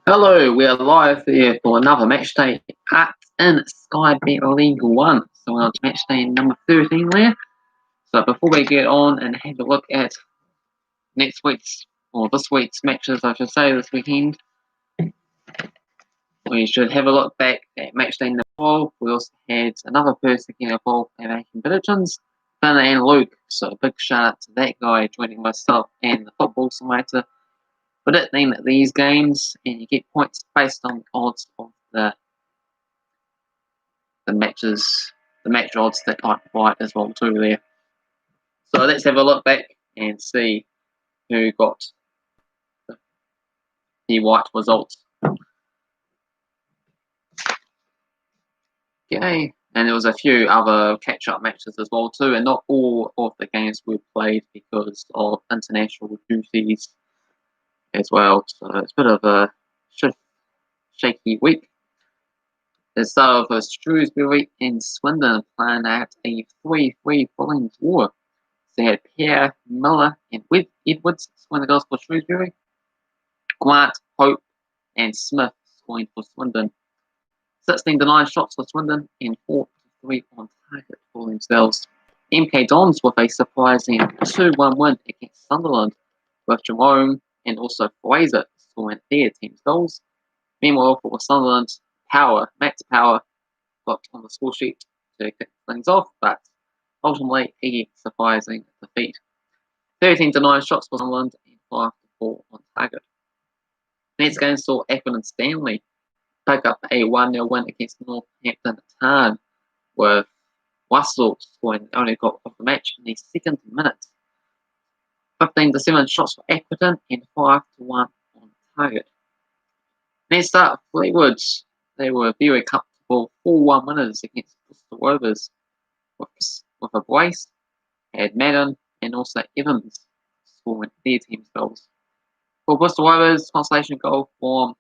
Hello, we are live here for another match day in Sky Bet League 1. So we're on to match day number 13 there. So before we get on and have a look at this week's matches, I should say, this weekend, we should have a look back at match day number 12. We also had another person getting involved in making predictions, Finn and Luke. So a big shout out to that guy joining myself and the Football Simulator. Predicting these games, and you get points based on the odds of the match odds that I provide as well too there. So let's have a look back and see who got the right results. Okay, and there was a few other catch-up matches as well too, and not all of the games were played because of international duties as well. So it's a bit of a shaky week. The start of Shrewsbury and Swindon playing at a 3-3 bowling draw. They had Pierre, Miller, and Edwards scoring the goals for Shrewsbury. Grant, Hope, and Smith scoring for Swindon. 16 to 9 shots for Swindon and 4 to 3 on target for themselves. MK Dons with a surprising 2-1 win against Sunderland, with Jerome and also Fraser scoring their team's goals. Meanwhile, for Sunderland, Max Power got on the score sheet to kick things off, but ultimately a surprising defeat. 13 to 9 shots for Sunderland and 5 to 4 on target. Next game saw Accrington Stanley pick up a 1-0 win against Northampton Town, with Russell scoring the only goal of the match in the second minute. 15 to 7 shots for Accrington and 5 to 1 on target. Next up, Fleetwood. They were very comfortable 4-1 winners against Bristol Rovers with a brace. Had Madden and also Evans scoring their team's goals. For Bristol Rovers, consolation goal from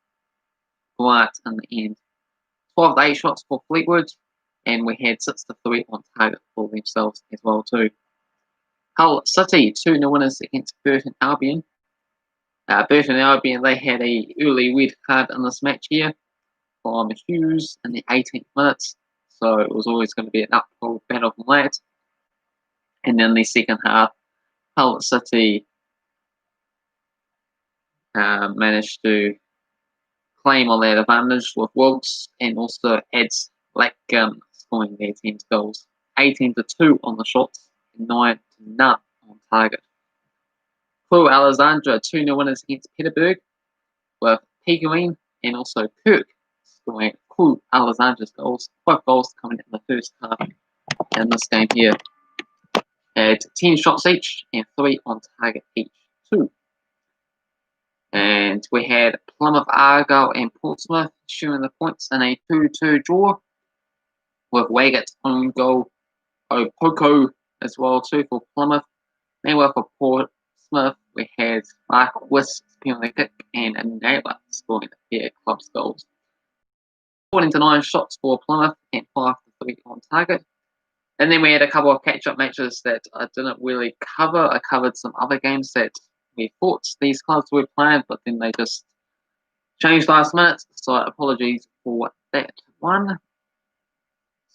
Wright in the end. 12 to 8 shots for Fleetwood, and we had 6 to 3 on target for themselves as well too. Hull City 2-0 winners against Burton Albion. Burton Albion, they had a early red card in this match here from Hughes in the 18th minutes, so it was always going to be an uphill battle from that. And then the second half, Hull City managed to claim on that advantage with Wilkes and also Eds Blackgun scoring their team's goals. 18 to 2 on the shots and 9 to none on target. Cru Alexandria 2-0 winners against Peterborough, with Pickering and also Kirk scoring Cru Alexandria's goals. 5 goals coming in the first half in this game here. Had 10 shots each and 3 on target each too. And we had Plymouth Argyle and Portsmouth sharing the points in a 2-2 draw, with Waggett's own goal, Opoko as well too for Plymouth. Meanwhile for Portsmouth, we had Mark Wiss penalty kick and Naylor scoring their club's goals. 14 to 9 shots for Plymouth and 5 to 3 on target. And then we had a couple of catch-up matches that I didn't really cover. I covered some other games that we thought these clubs were playing, but then they just changed last minute. So apologies for that one.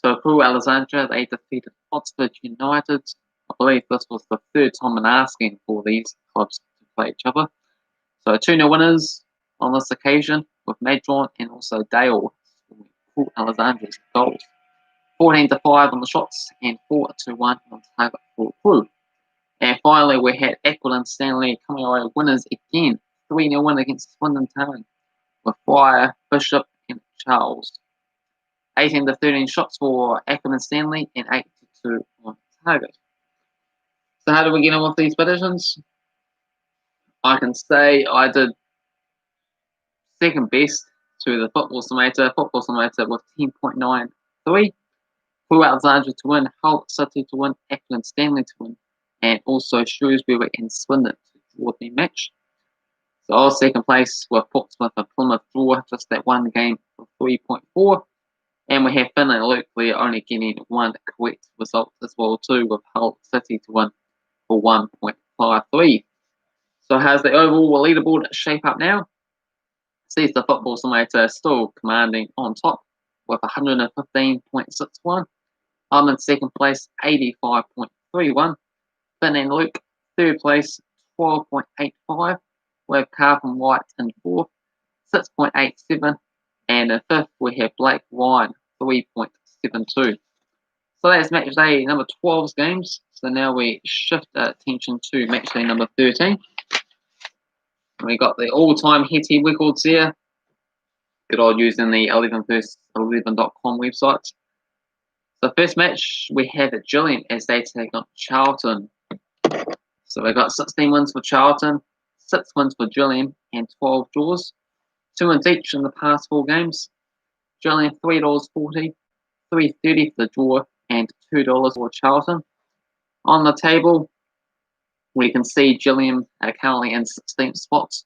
So Cru Alexandria, they defeated Oxford United. I believe this was the third time in asking for these clubs to play each other. So 2-0 winners on this occasion, with Madron and also Dale scoring Cru Alexandria's goals. 14 to 5 on the shots and 4 to 1 on target for Cru. And finally, we had Accrington Stanley coming away winners again. 3-0 win against Swindon Town, with Fryer, Bishop, and Charles. 18 to 13 shots for Accrington Stanley and 8 to 2 on target. So how do we get on with these predictions? I can say I did second best to the Football Simulator. Football Simulator with 10.93. Cru Alexandria to win, Hull City to win, Accrington Stanley to win, and also Shrewsbury and Swindon to draw the match. So I was second place with Portsmouth and Plymouth draw, just that one game for 3.4. And we have Finn and Luke only getting one correct result as well too, with Hull City to win for 1.53. So how's the overall leaderboard shape up now? sees the Football Simulator still commanding on top with 115.61. I'm in second place, 85.31. Finn and Luke, third place, 12.85. We have Cavan Wright in fourth, 6.87. And in fifth, we have Blake Wine, 3.72. So that's Matchday number 12's games. So now we shift our attention to Matchday number 13. We got the all-time Hetty records there. Good old using the 11vs11.com website. The first match we have at Gillingham as they take on Charlton. So we got 16 wins for Charlton, 6 wins for Gillingham, and 12 draws. 2 wins each in the past 4 games. Gillingham $3.40, $3.30 for the draw, and $2 for Charlton. On the table, we can see Gillingham are currently in 16th spots,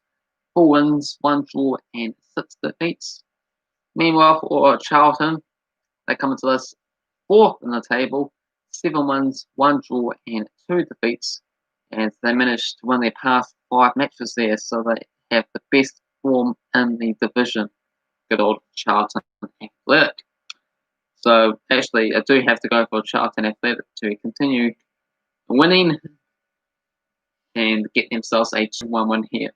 4 wins, 1 draw, and 6 defeats. Meanwhile, for Charlton, they come into this 4th in the table, 7 wins, 1 draw, and 2 defeats. And they managed to win their past 5 matches there, so they have the best form in the division. Good old Charlton Athletic. So actually, I do have to go for Charlton Athletic to continue winning and get themselves a 2-1 win here.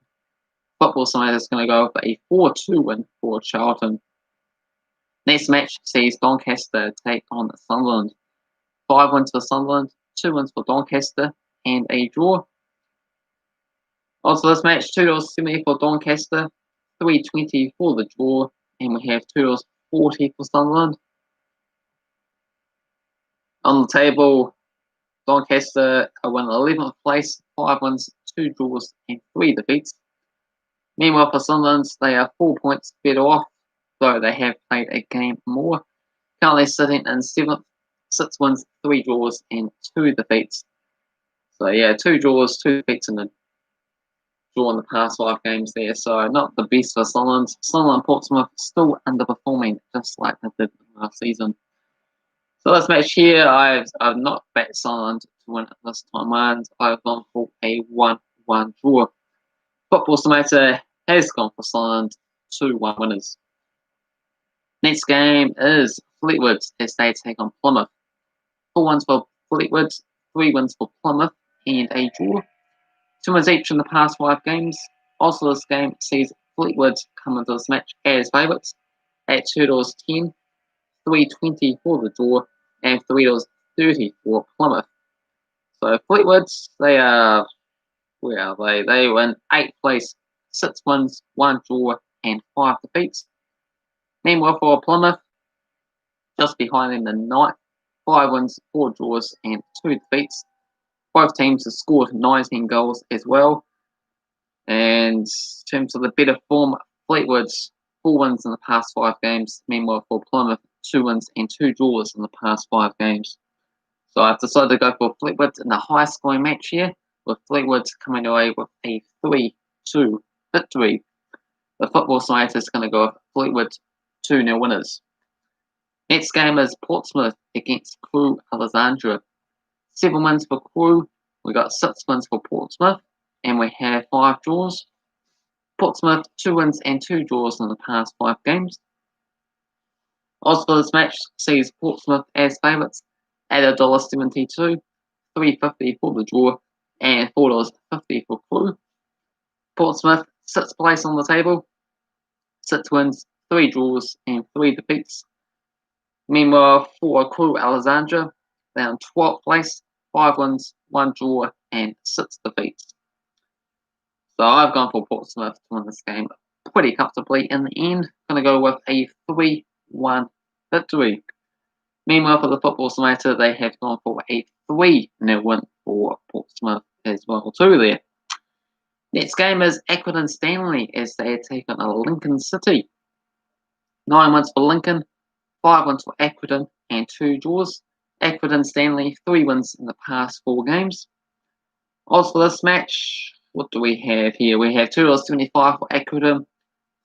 Football Simulator is going to go for a 4-2 win for Charlton. Next match sees Doncaster take on Sunderland. 5 wins for Sunderland, 2 wins for Doncaster, and a draw. Also, this match $2.70 for Doncaster, $3.20 for the draw, and we have $2.40 for Sunderland. On the table, Doncaster are in 11th place, 5 wins, 2 draws, and 3 defeats. Meanwhile, for Sunderland, they are 4 points better off, though they have played a game more. Currently sitting in 7th, 6 wins, 3 draws, and 2 defeats. So yeah, 2 draws, 2 defeats, and a draw in the past 5 games there. So not the best for Sunderland. Sunderland and Portsmouth still underperforming, just like they did last season. So this match here, I've not backed Sunderland to win it this time around. I've gone for a 1-1 draw. Football Simulator has gone for Sunderland, 2-1 winners. Next game is Fleetwood as they take on Plymouth. 4 wins for Fleetwood, 3 wins for Plymouth, and a draw. 2 wins each in the past 5 games. Also, this game sees Fleetwood come into this match as favourites at $2.10, $3.20 for the draw, and $3.30 for Plymouth. So Fleetwood, they are where are they? They were in 8th place, 6 wins, 1 draw, and 5 defeats. Meanwhile, for Plymouth, just behind them in 9th, 5 wins, 4 draws, and 2 defeats. Both teams have scored 19 goals as well. And in terms of the better form, Fleetwood's 4 wins in the past 5 games. Meanwhile, for Plymouth, 2 wins and 2 draws in the past 5 games. So I've decided to go for Fleetwood in the high scoring match here, with Fleetwood coming away with a 3-2 victory. The Football Simulator is going to go with Fleetwood 2-0 winners. Next game is Portsmouth against Cru Alexandria. 7 wins for Cru. We got 6 wins for Portsmouth, and we have 5 draws. Portsmouth 2 wins and 2 draws in the past 5 games. Also, this match sees Portsmouth as favourites at $1.72, $3.50 for the draw, and $4.50 for Cru. Portsmouth 6th place on the table, 6 wins, 3 draws, and 3 defeats. Meanwhile, for Cru Alexandria, they're in 12th place, 5 wins, 1 draw, and 6 defeats. So I've gone for Portsmouth to win this game pretty comfortably in the end. Going to go with a 3-1 victory. Meanwhile, for the Football Simulator, they have gone for a 3-0 win for Portsmouth as well too there. Next game is Accrington Stanley as they take on Lincoln City. 9 wins for Lincoln, 5 wins for Accrington, and 2 draws. Accrington Stanley 3 wins in the past 4 games. Also for this match, what do we have here? We have $2.75 for Accrington,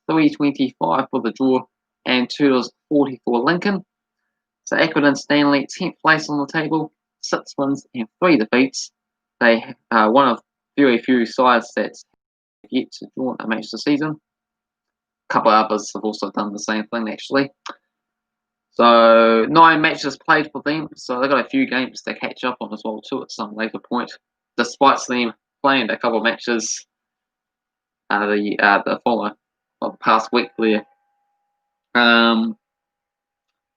$3.25 for the draw, and $2.40 for Lincoln. So Accrington Stanley 10th place on the table, 6 wins and 3 defeats. They are one of very few sides that's yet to draw a match this season. couple of others have also done the same thing, actually. So 9 matches played for them, so they've got a few games to catch up on as well too at some later point, despite them playing a couple of matches the past week there.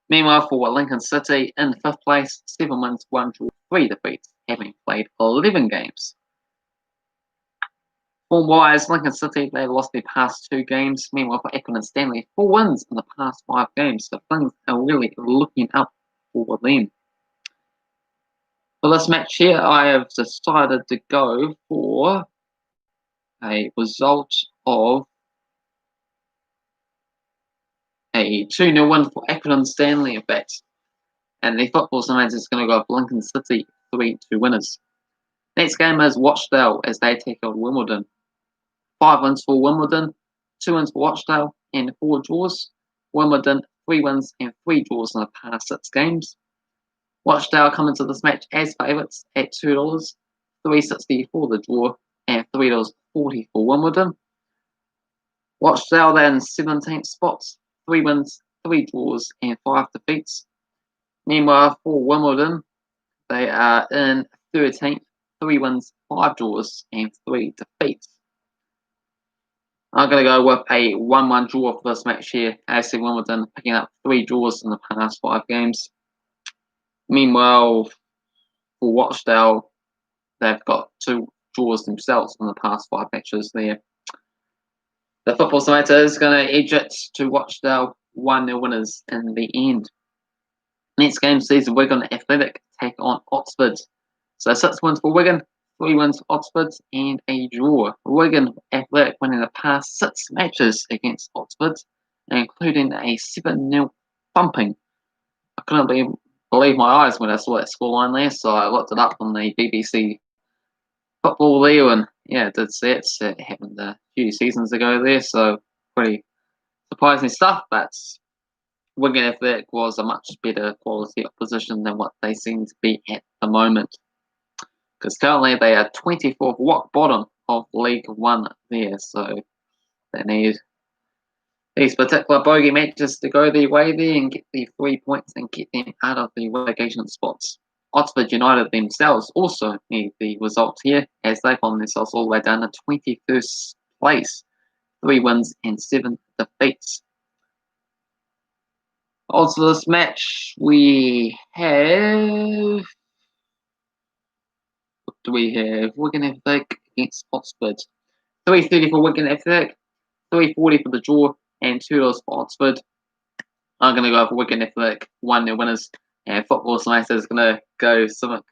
Meanwhile, for Lincoln City in 5th place, 7 wins, 1 draw, 3 defeats, having played 11 games. Form-wise, Lincoln City, they lost their past 2 games. Meanwhile, for Accrington Stanley, 4 wins in the past 5 games. So things are really looking up for them. For this match here, I have decided to go for a result of a 2-0 win for Accrington Stanley, in fact. And the Football Simulator is going to go with Lincoln City 3-2 winners. Next game is Rochdale as they take on Wimbledon. 5 wins for Wimbledon, 2 wins for Rochdale, and 4 draws. Wimbledon, 3 wins and 3 draws in the past 6 games. Rochdale come into this match as favourites at $2, $3.60 for the draw, and $3.40 for Wimbledon. Rochdale then 17th spots, 3 wins, 3 draws, and 5 defeats. Meanwhile, for Wimbledon, they are in 13th, 3 wins, 5 draws, and 3 defeats. I'm going to go with a 1-1 draw for this match here. AFC Wimbledon picking up 3 draws in the past 5 games. Meanwhile, for Rochdale, they've got 2 draws themselves in the past 5 matches there. The Football Simulator is going to edge it to Rochdale 1-0 winners in the end. Next game sees Wigan Athletic take on Oxford. So 6 wins for Wigan, 3 wins for Oxford, and a draw. Wigan Athletic winning the past 6 matches against Oxford, including a 7-0 thumping. I couldn't believe my eyes when I saw that scoreline there, so I looked it up on the BBC football there, and yeah, I did see it. It happened a few seasons ago there, so pretty surprising stuff, but Wigan Athletic was a much better quality opposition than what they seem to be at the moment. Because currently they are 24th, rock bottom of League One there, so they need these particular bogey matches to go their way there and get the 3 points and get them out of the relegation spots. Oxford United themselves also need the result here as they find themselves all the way down to 21st place, 3 wins and 7 defeats. Also, this match we have. What do we have? Wigan Athletic against Oxford. $3.30 for Wigan Athletic, $3.40 for the draw, and $2 for Oxford. I'm going to go for Wigan Athletic 1-0 winners, and Football Simulator is going to go something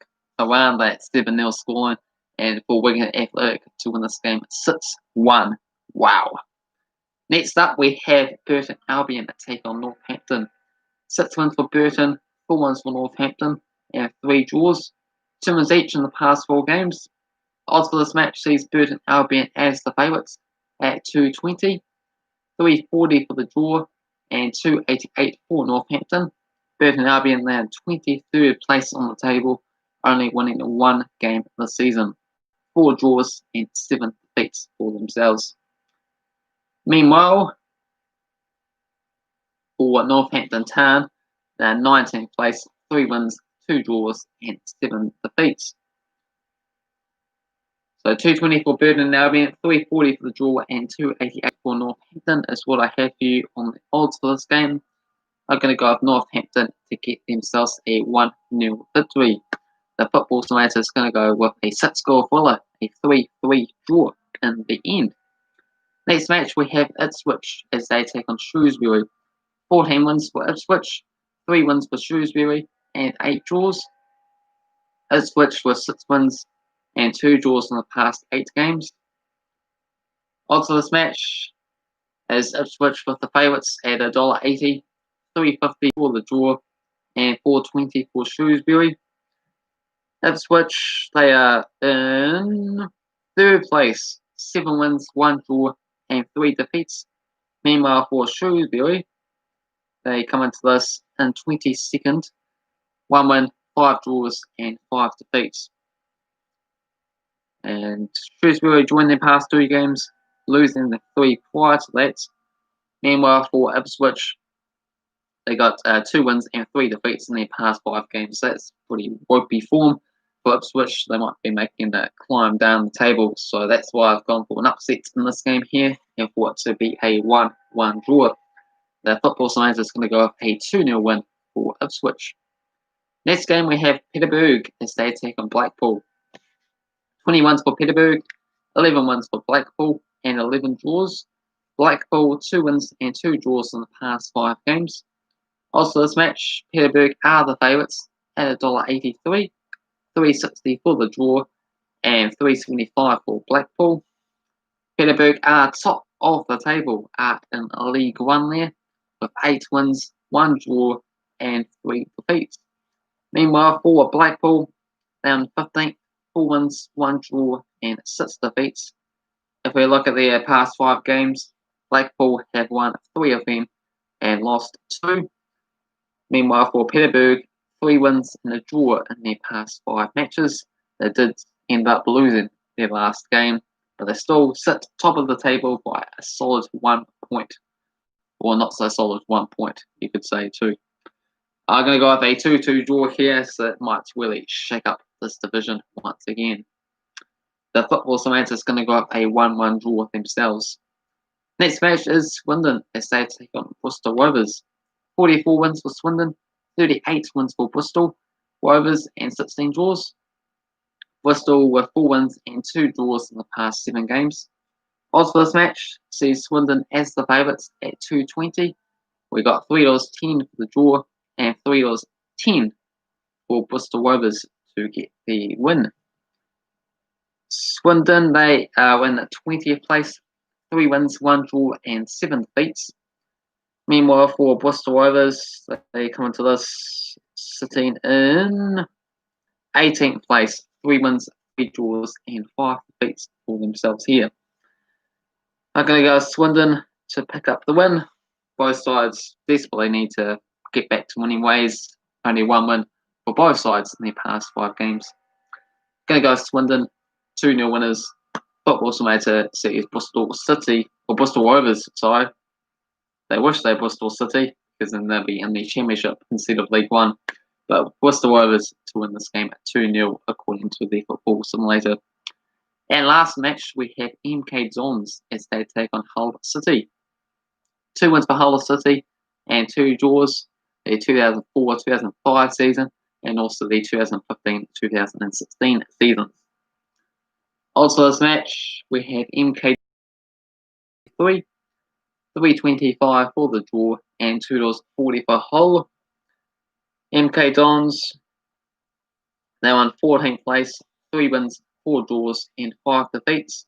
around that 7-0 scoreline, and for Wigan Athletic to win this game 6-1. Wow. Next up, we have Burton Albion take on Northampton. 6 wins for Burton, 4 wins for Northampton, and 3 draws. 2 wins each in the past 4 games. Odds for this match sees Burton Albion as the favourites at $2.20, $3.40 for the draw, and $2.88 for Northampton. Burton Albion land 23rd place on the table, only winning 1 game this season. 4 draws and 7 defeats for themselves. Meanwhile, for Northampton Town, they're 19th place, 3 wins, 2 draws, and 7 defeats. So $2.20 for Burton Albion, $3.40 for the draw, and $2.88 for Northampton is what I have for you on the odds for this game. I'm going to go with Northampton to get themselves a 1-0 victory. The Football Simulator is going to go with a 6-goal thriller, a 3-3 draw in the end. Next match we have Ipswich as they take on Shrewsbury. 14 wins for Ipswich, 3 wins for Shrewsbury, and 8 draws. Ipswich with 6 wins and 2 draws in the past 8 games. Odds for this match is Ipswich with the favourites at $1.80, $3.50 for the draw, and $4.20 for Shrewsbury. Ipswich, they are in 3rd place, 7 wins, 1 draw, and 3 defeats. Meanwhile, for Shrewsbury, they come into this in 22nd, 1 win, 5 draws, and 5 defeats. And Shrewsbury joined their past 2 games, losing the 3 prior to that. Meanwhile, for Ipswich, they got 2 wins and 3 defeats in their past 5 games. So that's pretty ropey form for Ipswich. They might be making that climb down the table. So that's why I've gone for an upset in this game here and for it to be a 1-1 draw. The Football Science is going to go with a 2-0 win for Ipswich. Next game, we have Peterborough as they take on Blackpool. 20 wins for Peterborough, 11 wins for Blackpool, and 11 draws. Blackpool, 2 wins and 2 draws in the past 5 games. Also, this match, Peterborough are the favourites at $1.83, $3.60 for the draw, and $3.75 for Blackpool. Peterborough are top of the table in League One there, with 8 wins, 1 draw, and 3 defeats. Meanwhile, for Blackpool, down 15th, 4 wins, 1 draw, and 6 defeats. If we look at their past 5 games, Blackpool have won 3 of them and lost 2. Meanwhile, for Peterborough, 3 wins and a draw in their past 5 matches. They did end up losing their last game, but they still sit top of the table by a solid 1 point. Or not so solid 1 point, you could say too. I'm going to go with a 2-2 draw here, so it might really shake up this division once again. The Football Science is going to go up a 1-1 draw themselves. Next match is Swindon as they take on Bristol Rovers. 44 wins for Swindon, 38 wins for Bristol Rovers, and 16 draws. Bristol with 4 wins and 2 draws in the past 7 games. Odds for this match sees Swindon as the favourites at $2.20. We got $3.10 for the draw and $3.10 for Bristol Rovers to get the win. Swindon, they win at 20th place, 3 wins, 1 draw, and 7 defeats. Meanwhile, for Bristol Rovers, they come into this sitting in 18th place, 3 wins, 3 draws, and 5 defeats for themselves here. I'm going to go Swindon to pick up the win. Both sides desperately need to get back to winning ways. Only 1 win for both sides in their past 5 games. Going to go Swindon, 2-0 winners. Football Simulator sees Bristol City, or Bristol Rovers, sorry. They wish they were Bristol City, because then they'll be in the Championship instead of League One. But Bristol Rovers to win this game at 2-0 according to the Football Simulator. And last match, we have MK Dons as they take on Hull City. 2 wins for Hull City and 2 draws. The 2004-2005 season and also the 2015-2016 seasons. Also this match, we have MK 3.25 for the draw and $2.40 for Hull. MK Dons, they won 14th place, 3 wins, 4 draws, and 5 defeats.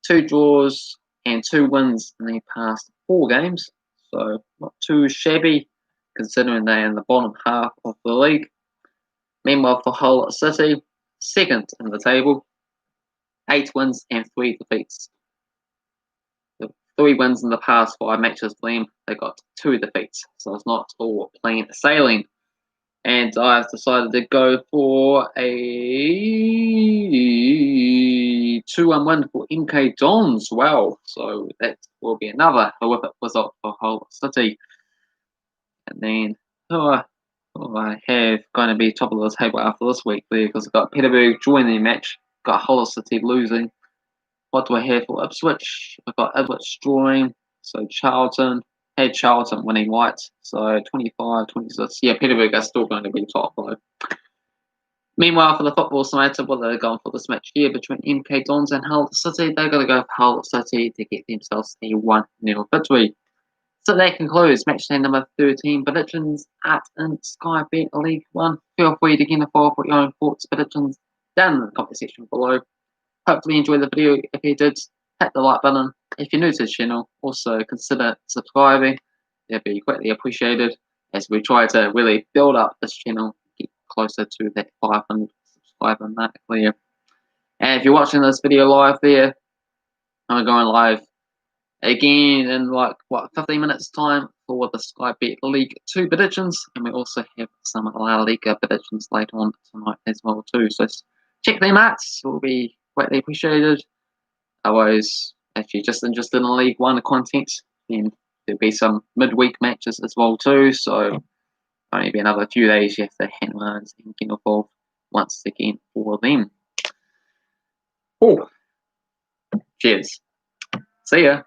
2 draws and 2 wins in the past 4 games, so not too shabby considering they're in the bottom half of the league. Meanwhile, for Hull City, 2nd in the table, 8 wins and 3 defeats. 3 wins in the past 5 matches for them. They got 2 defeats, so it's not all plain sailing. And I've decided to go for a 2-1 win for MK Dons. Wow, so that will be another horrific result for Hull City. And then I have going to be top of the table after this week there because I've got Peterborough joining the match, got Hull City losing. What do I have for Ipswich? I've got Ipswich drawing, so Charlton. Had Charlton winning white, so 25, 26. Yeah, Peterborough are still going to be top 5. Meanwhile, for the Football Simulator, what they're going for this match here between MK Dons and Hull City, they're going to go for Hull City to get themselves a 1-0 victory. So that concludes matchday number 13 predictions at in Sky Bet League 1. Feel free to get involved with your own thoughts, predictions down in the comment section below. Hopefully you enjoyed the video. If you did, hit the like button. If you're new to the channel, also consider subscribing. That'd be greatly appreciated as we try to really build up this channel, get closer to that 500 subscriber mark there. And if you're watching this video live there, I'm going live again in 15 minutes time for the Sky Bet League 2 predictions, and we also have some La Liga predictions later on tonight as well too. So check them out, it will be greatly appreciated. Otherwise, if you're just interested in League 1 content, then there'll be some midweek matches as well too. So only be another few days yet to hang around and get involved once again for them. Oh, cheers. See ya.